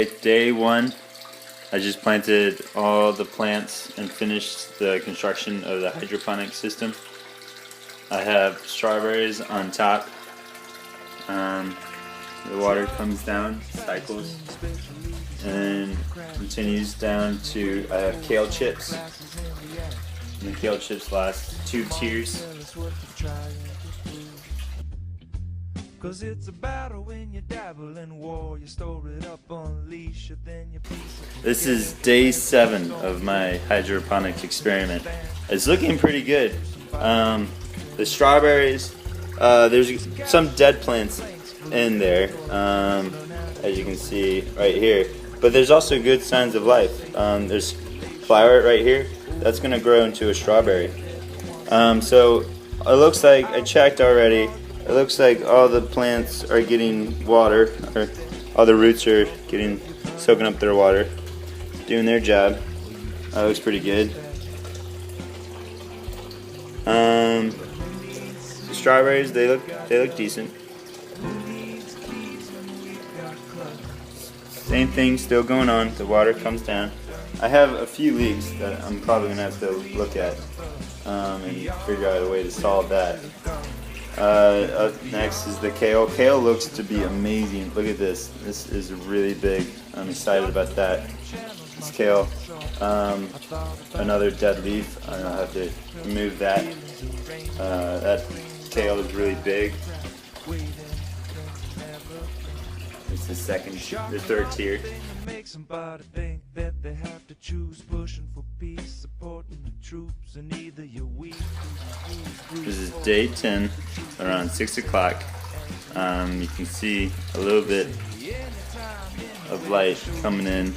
Day one, I just planted all the plants and finished the construction of the hydroponic system. I have strawberries on top. The water comes down, cycles, and continues down to, I have kale chips. And the kale chips last 2 tiers. Cause it's a battle when you dabble in war, you store it up, unleash it, then you piece it. This is day 7 of my hydroponic experiment. It's looking pretty good. The strawberries, there's some dead plants in there, as you can see right here. But there's also good signs of life. There's flower right here. That's gonna grow into a strawberry. So it looks like, I checked already, it looks like all the plants are getting water, or all the roots are soaking up their water, doing their job. That looks pretty good. The strawberries, they look decent. Same thing still going on. The water comes down. I have a few leaks that I'm probably gonna have to look at and figure out a way to solve that. Up next is the kale. Kale looks to be amazing. Look at this. This is really big. I'm excited about that. This kale. Another dead leaf. I'll have to remove that. That kale is really big. It's the third tier. This is day 10, around 6 o'clock. You can see a little bit of light coming in,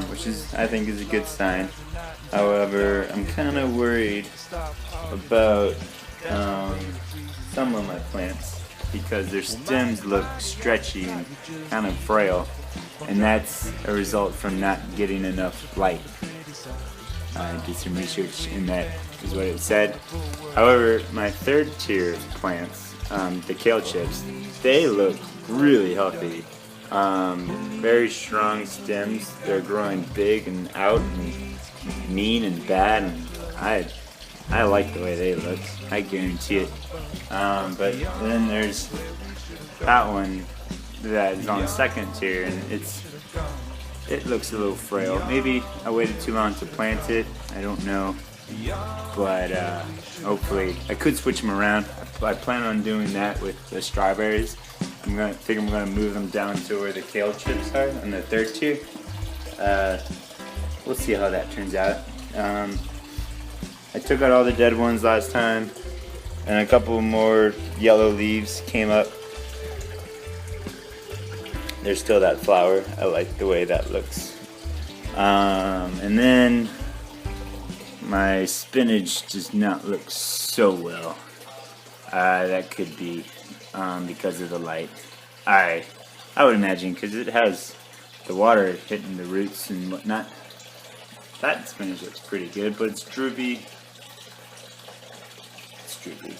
which I think is a good sign. However, I'm kind of worried about some of my plants, because their stems look stretchy and kind of frail, and that's a result from not getting enough light. I did some research and that is what it said. However, my third tier of plants, the kale chips, they look really healthy. Very strong stems. They're growing big and out and mean and bad, and I like the way they look. I guarantee it. But then there's that one that is on the second tier, and it looks a little frail. Maybe I waited too long to plant it. I don't know. But hopefully I could switch them around. I plan on doing that with the strawberries. I'm gonna move them down to where the kale chips are on the third tier. We'll see how that turns out. I took out all the dead ones last time, and a couple more yellow leaves came up. There's still that flower. I like the way that looks. And then my spinach does not look so well. That could be because of the light. I would imagine, because it has the water hitting the roots and whatnot. That spinach looks pretty good, but it's droopy. It's droopy.